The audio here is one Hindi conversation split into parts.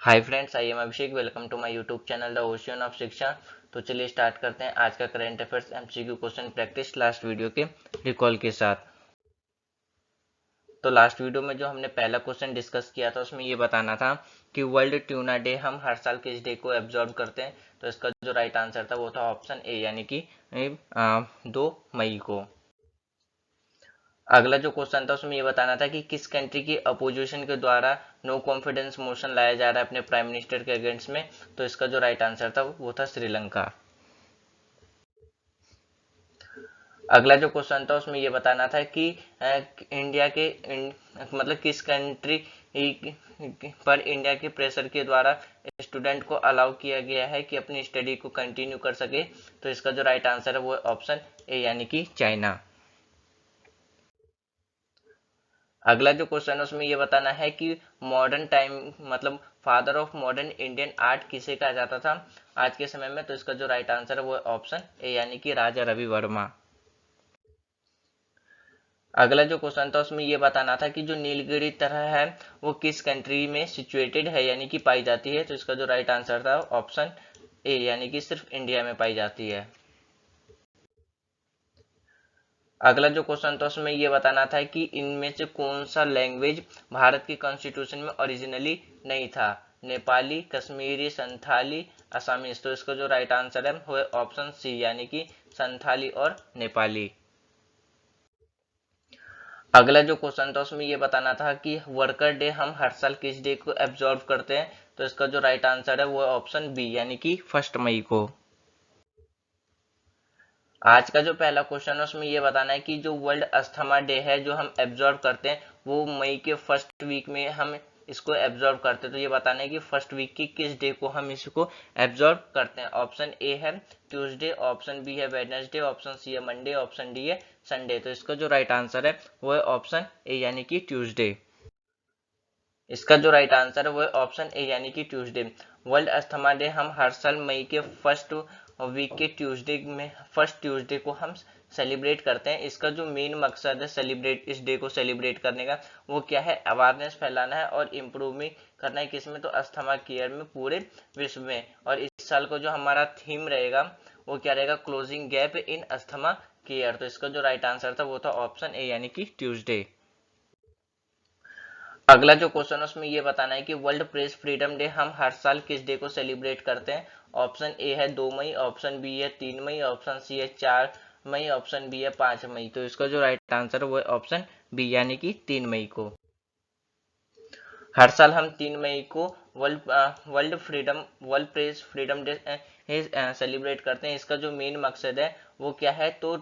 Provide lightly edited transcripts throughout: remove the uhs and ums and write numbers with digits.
Hi friends, I am Abhishek. Welcome to my YouTube channel the Ocean of Shiksha. तो चलिए स्टार्ट करते हैं आज का current affairs MCQ question practice last video के रिकॉल के साथ। तो लास्ट वीडियो में जो हमने पहला क्वेश्चन डिस्कस किया था उसमें ये बताना था कि वर्ल्ड ट्यूना डे हम हर साल किस डे को ऑब्जर्व करते हैं। तो इसका जो राइट आंसर था वो था ऑप्शन ए, यानी कि 2 मई को। अगला जो क्वेश्चन था उसमें ये बताना था कि किस कंट्री की अपोजिशन के द्वारा नो कॉन्फिडेंस मोशन लाया जा रहा है अपने प्राइम मिनिस्टर के अगेंस्ट में। तो इसका जो राइट आंसर था वो था श्रीलंका। अगला जो क्वेश्चन था उसमें ये बताना था कि इंडिया के मतलब किस कंट्री पर इंडिया के प्रेशर के द्वारा स्टूडेंट को अलाउ किया गया है कि अपनी स्टडी को कंटिन्यू कर सके। तो इसका जो राइट आंसर है वो है ऑप्शन ए, यानी कि चाइना। अगला जो क्वेश्चन है उसमें ये बताना है कि मॉडर्न टाइम मतलब father of modern Indian art किसे कहा जाता था आज के समय में। तो इसका जो राइट आंसर है वो है ऑप्शन ए, यानी कि राजा रवि वर्मा। अगला जो क्वेश्चन था उसमें ये बताना था कि जो नीलगिरी तरह है वो किस कंट्री में सिचुएटेड है, यानी कि पाई जाती है। तो इसका जो राइट आंसर था ऑप्शन ए, यानी कि सिर्फ इंडिया में पाई जाती है। अगला जो क्वेश्चन था उसमें ये बताना था कि इनमें से कौन सा लैंग्वेज भारत की कॉन्स्टिट्यूशन में ओरिजिनली नहीं था। नेपाली, कश्मीरी, संथाली, असमीज। तो इसका जो राइट आंसर है वो है ऑप्शन सी, यानी कि संथाली और नेपाली। अगला जो क्वेश्चन था उसमें ये बताना था कि वर्कर डे हम हर साल किस डे को ऑब्जर्व करते हैं। तो इसका जो राइट आंसर है वो है ऑप्शन बी, यानी कि 1 मई को। आज का जो पहला क्वेश्चन है उसमें ये बताना है कि जो वर्ल्ड अस्थमा डे है जो हम ऑब्जर्व करते हैं वो मई के फर्स्ट वीक में हम इसको ऑब्जर्व करते हैं। तो ये बताना है कि फर्स्ट वीक की किस डे को हम इसको ऑब्जर्व करते हैं। ऑप्शन ए है ट्यूसडे, ऑप्शन बी है वेडनेसडे, ऑप्शन सी है मंडे, ऑप्शन डी है संडे। तो इसका जो राइट आंसर है वो है ऑप्शन ए, यानी कि ट्यूसडे। इसका जो राइट आंसर है वो है ऑप्शन ए, यानी कि ट्यूसडे। वर्ल्ड अस्थमा डे हम हर साल मई के फर्स्ट वीक के ट्यूसडे में फर्स्ट ट्यूसडे को हम सेलिब्रेट करते हैं। इसका जो मेन मकसद है सेलिब्रेट इस डे को सेलिब्रेट करने का वो क्या है, अवेयरनेस फैलाना है और इम्प्रूविंग करना है। किसमें, तो अस्थमा केयर में पूरे विश्व में। और इस साल को जो हमारा थीम रहेगा वो क्या रहेगा, closing gap in asthma care. तो इसका जो राइट आंसर था वो था ऑप्शन ए, यानी कि ट्यूसडे। अगला जो क्वेश्चन है उसमें ये बताना है कि वर्ल्ड प्रेस फ्रीडम डे हम हर साल किस डे को सेलिब्रेट करते हैं। ऑप्शन ए है 2 मई, ऑप्शन बी है 3 मई, ऑप्शन सी है 4 मई, ऑप्शन बी है 5 मई। तो इसका जो राइट आंसर है वो है ऑप्शन बी, यानी कि 3 मई को। हर साल हम 3 मई को world press freedom day celebrate करते हैं। इसका जो मेन मकसद है वो क्या है, तो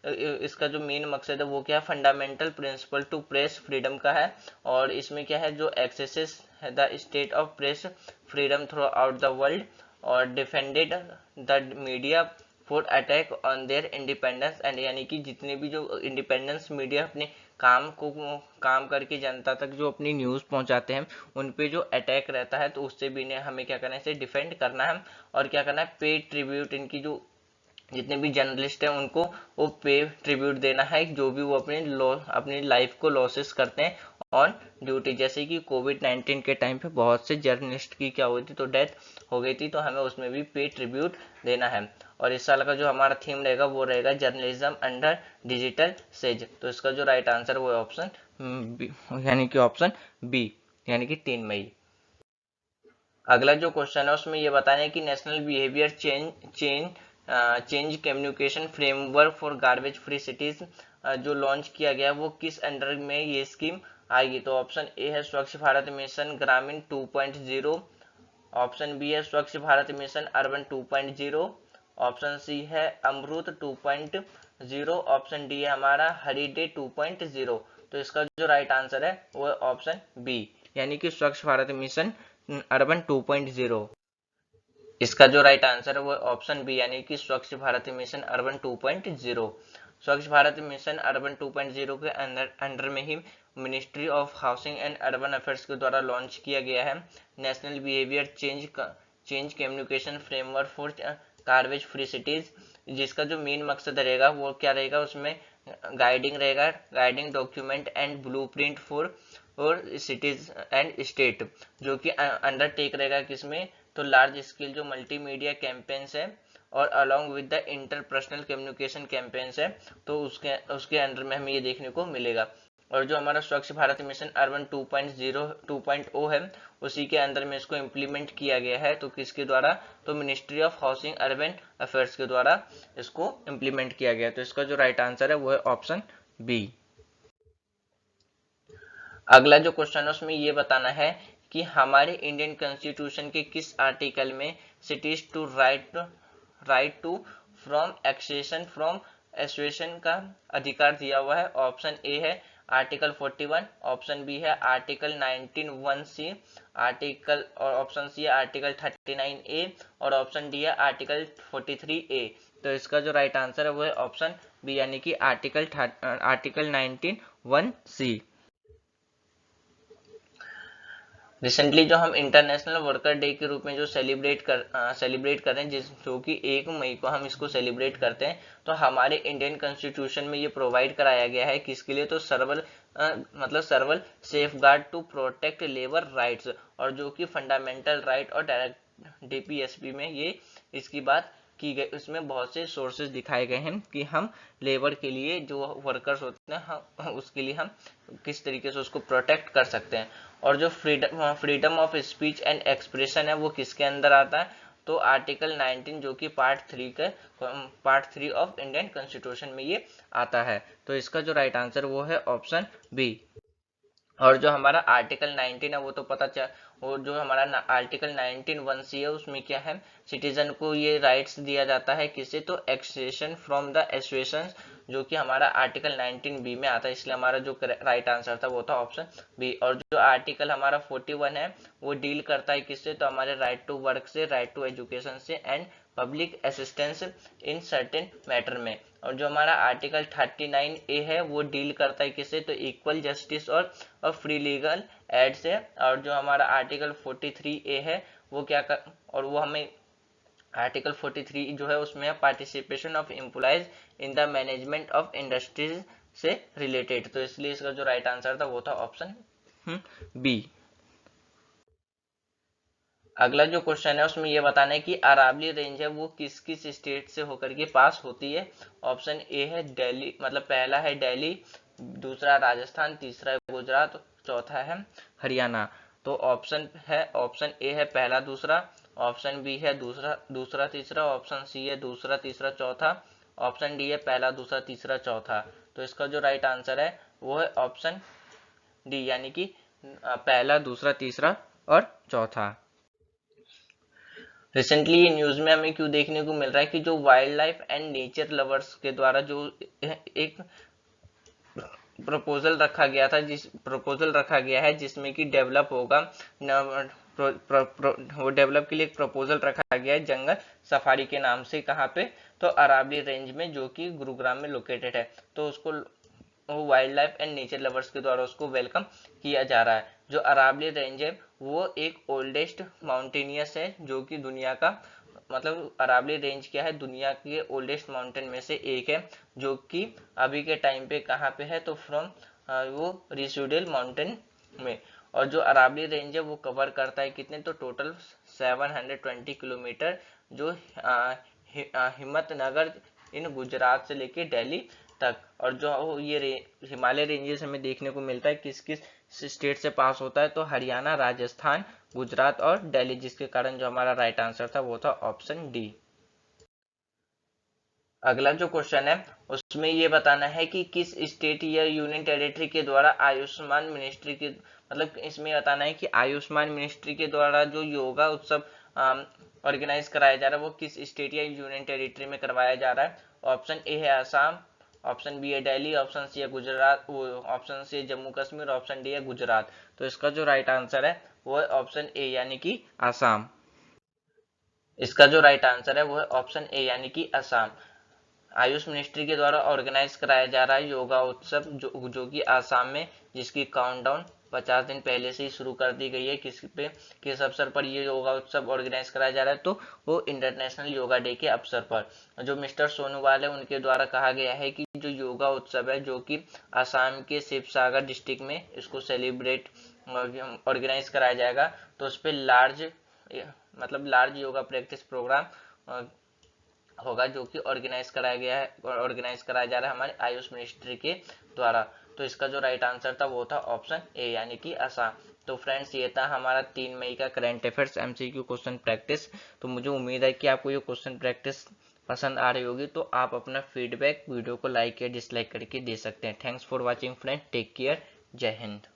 इसका जो मेन मकसद है वो क्या है, fundamental principle to press freedom का है। और इसमें क्या है, जो एक्सेसेस है the state of press freedom throughout the world और defended the media for attack on their independence and, यानी कि जितने भी जो इंडिपेंडेंस मीडिया अपने काम करके जनता तक जो अपनी न्यूज़ पहुंचाते हैं उन पे जो अटैक रहता है तो उससे भी इन्हें हमें क्या करना है, इसे डिफेंड करना है। और क्या करना है, पे ट्रिब्यूट इनकी जो जितने भी जर्नलिस्ट हैं उनको वो पे ट्रिब्यूट देना है जो भी वो अपनी लाइफ को लॉसेस करते हैं ऑन ड्यूटी। जैसे कि कोविड-19 के टाइम पे बहुत से जर्नलिस्ट की क्या हुई थी, तो डेथ हो गई थी। तो हमें उसमें भी पे ट्रिब्यूट देना है। और इस साल का जो हमारा थीम रहेगा वो रहेगा जर्नलिज्म अंडर डिजिटल सेज। तो इसका जो राइट आंसर वो है ऑप्शन बी, यानी कि ऑप्शन बी, यानी कि 3 मई। अगला जो क्वेश्चन है उसमें ये बताना है कि national behaviour change communication framework for garbage free cities जो लॉन्च किया गया वो किस अंडर में ये स्कीम आएगी। तो ऑप्शन ए है स्वच्छ भारत मिशन ग्रामीण 2.0, ऑप्शन बी है Swachh Bharat mission urban 2.0, option C है अमृत 2.0, ऑप्शन डी है हमारा हरी डे 2.0। तो इसका जो राइट आंसर है वो है ऑप्शन बी, यानी कि स्वच्छ भारत मिशन अर्बन 2.0। इसका जो राइट आंसर है वो ऑप्शन बी, यानी कि स्वच्छ भारत मिशन अर्बन 2.0। स्वच्छ भारत मिशन अर्बन 2.0 के अंडर में ही ministry of housing and urban affairs के द्वारा लॉन्च किया गया है national behaviour change communication framework for garbage free cities. जिसका जो मेन मकसद रहेगा वो क्या रहेगा, उसमें गाइडिंग रहेगा, guiding document and blueprint for और सिटीज एंड स्टेट, जो कि अंडरटेक रहेगा किसमें, तो लार्ज स्केल जो मल्टीमीडिया कैंपेन्स है और along with the interpersonal communication campaigns है, तो उसके उसके अंडर में हमें ये देखने को मिलेगा। और जो हमारा स्वच्छ भारत मिशन अर्बन 2.0 है, उसी के अंदर में इसको इम्प्लीमेंट किया गया है। तो किसके द्वारा, तो ministry of housing urban affairs के द्वारा इसको इम्प्लीमेंट किया गया। तो इसका जो राइट आंसर है वो है ऑप्शन बी। अगला जो क्वेश्चन है उसमें ये बताना है कि हमारे इंडियन कॉन्स्टिट्यूशन के किस आर्टिकल में cities to right to from accession from association का अधिकार दिया हुआ है। ऑप्शन ए है आर्टिकल 41, ऑप्शन बी है आर्टिकल 19(1)(c), आर्टिकल और ऑप्शन सी है आर्टिकल 39A और ऑप्शन डी है आर्टिकल 43A। तो इसका जो राइट आंसर है वो है ऑप्शन बी, यानी कि आर्टिकल 19(1)(c। रिसेंटली जो हम इंटरनेशनल वर्कर डे के रूप में जो सेलिब्रेट कर रहे हैं, जो कि 1 मई को हम इसको सेलिब्रेट करते हैं, तो हमारे इंडियन कॉन्स्टिट्यूशन में ये प्रोवाइड कराया गया है किसके लिए, तो several safeguard to protect labour rights, और जो कि फंडामेंटल राइट और डायरेक्ट डीपीएसपी में ये इसकी बात की गई। उसमें बहुत से सोर्सेज दिखाए गए हैं कि हम लेबर के लिए जो वर्कर्स होते हैं उसके लिए हम किस तरीके से उसको प्रोटेक्ट कर सकते हैं। और जो freedom of speech and expression है वो किसके अंदर आता है, तो आर्टिकल 19 जो कि पार्ट 3 ऑफ इंडियन कॉन्स्टिट्यूशन में ये आता है। तो इसका जो राइट आंसर वो है ऑप्शन बी। और जो हमारा आर्टिकल 19 है वो तो पता चल, वो जो हमारा आर्टिकल 19(1)(c) है उसमें क्या है, सिटीजन को ये राइट्स दिया जाता है किसे, तो एक्सेशन फ्रॉम द एसोसिएशन, जो कि हमारा आर्टिकल 19B में आता है। इसलिए हमारा जो राइट आंसर था वो था ऑप्शन बी। और जो आर्टिकल हमारा 41 है वो डील करता है किससे, तो हमारे राइट टू वर्क से, राइट टू एजुकेशन से and public assistance in certain matter में। और जो हमारा आर्टिकल 39A है वो डील करता है किससे, तो इक्वल जस्टिस और फ्री लीगल एड से। और जो हमारा आर्टिकल 43A है वो क्या कर, और वो हमें आर्टिकल 43 जो है उसमें participation of employees in the management of industries से रिलेटेड। तो इसलिए इसका जो राइट आंसर था वो था ऑप्शन बी। अगला जो क्वेश्चन है उसमें ये बताना है कि अरावली रेंज है वो किस किस स्टेट से होकर के पास होती है। ऑप्शन ए है दिल्ली, मतलब पहला है दिल्ली, दूसरा राजस्थान, तीसरा गुजरात, चौथा है हरियाणा। तो ऑप्शन ए है पहला दूसरा, ऑप्शन बी है दूसरा तीसरा, ऑप्शन सी है दूसरा तीसरा चौथा, ऑप्शन डी है पहला दूसरा तीसरा चौथा। तो इसका जो राइट आंसर है वो है ऑप्शन डी, यानी कि पहला दूसरा तीसरा और चौथा। रिसेंटली ये न्यूज में हमें क्यों देखने को मिल रहा है कि जो wild life and nature lovers के द्वारा जो एक प्रपोजल रखा गया है जिसमें कि डेवलप होगा वो डेवलप के लिए एक प्रपोजल रखा गया है जंगल सफारी के नाम से। कहाँ पे, तो अरावली रेंज में, जो कि गुरुग्राम में लोकेटेड है। तो उसको wild life and nature lovers के द्वारा उसको वेलकम किया जा रहा है। जो अरावली रेंज है वो एक ओल्डेस्ट माउंटेनियस है, जो कि दुनिया का, मतलब अरावली रेंज क्या है, दुनिया के ओल्डेस्ट माउंटेन में से एक है, जो कि अभी के टाइम पे कहाँ पे है, तो वो रिसुडल माउंटेन में। और जो अरावली रेंज है वो कवर करता है कितने, तो टोटल 720 किलोमीटर, जो हिम्मतनगर इन गुजरात से लेके दिल्ली तक। और जो ये हिमालय रेंजेस हमें देखने को मिलता है किस किस स्टेट से पास होता है, तो हरियाणा, राजस्थान, गुजरात और दिल्ली, जिसके कारण जो हमारा राइट आंसर था वो था ऑप्शन डी। अगला जो क्वेश्चन है उसमें ये बताना है कि किस स्टेट या यूनियन टेरिटरी के द्वारा आयुष्मान मिनिस्ट्री के, मतलब इसमें बताना है कि आयुष्मान मिनिस्ट्री के द्वारा जो योगा उत्सव ऑर्गेनाइज कराया जा रहा है वो किस स्टेट या यूनियन टेरिटरी में करवाया जा रहा है। ऑप्शन ए है आसाम, ऑप्शन बी है दिल्ली, ऑप्शन सी है गुजरात, ऑप्शन सी है जम्मू कश्मीर, ऑप्शन डी है गुजरात। तो इसका जो राइट आंसर है वो है ऑप्शन ए, यानी कि आसाम। इसका जो राइट आंसर है वो है ऑप्शन ए, यानी कि असम। आयुष मिनिस्ट्री के द्वारा ऑर्गेनाइज कराया जा रहा है योगा उत्सव जो कि आसाम में, जिसकी काउंटडाउन 50 दिन पहले से ही शुरू कर दी गई है। किस अवसर पर ये योगा उत्सव ऑर्गेनाइज कराया जा रहा है, तो वो इंटरनेशनल योगा डे के अवसर पर। जो मिस्टर सोनोवाल है उनके द्वारा कहा गया है कि जो योगा उत्सव है जो कि असम के शिवसागर डिस्ट्रिक्ट में इसको सेलिब्रेट ऑर्गेनाइज कराया जाएगा, तो उस पर लार्ज योगा प्रैक्टिस प्रोग्राम होगा जो कि ऑर्गेनाइज कराया जा रहा है हमारे आयुष मिनिस्ट्री के द्वारा। तो इसका जो राइट आंसर था वो था ऑप्शन ए यानी कि असम। तो फ्रेंड्स ये था हमारा 3 मई का current affairs MCQ question practice. तो मुझे उम्मीद है कि आपको ये क्वेश्चन प्रैक्टिस पसंद आ रही होगी। तो आप अपना फीडबैक वीडियो को लाइक या डिसलाइक करके दे सकते हैं। Thanks for watching friend, take care, जय हिंद।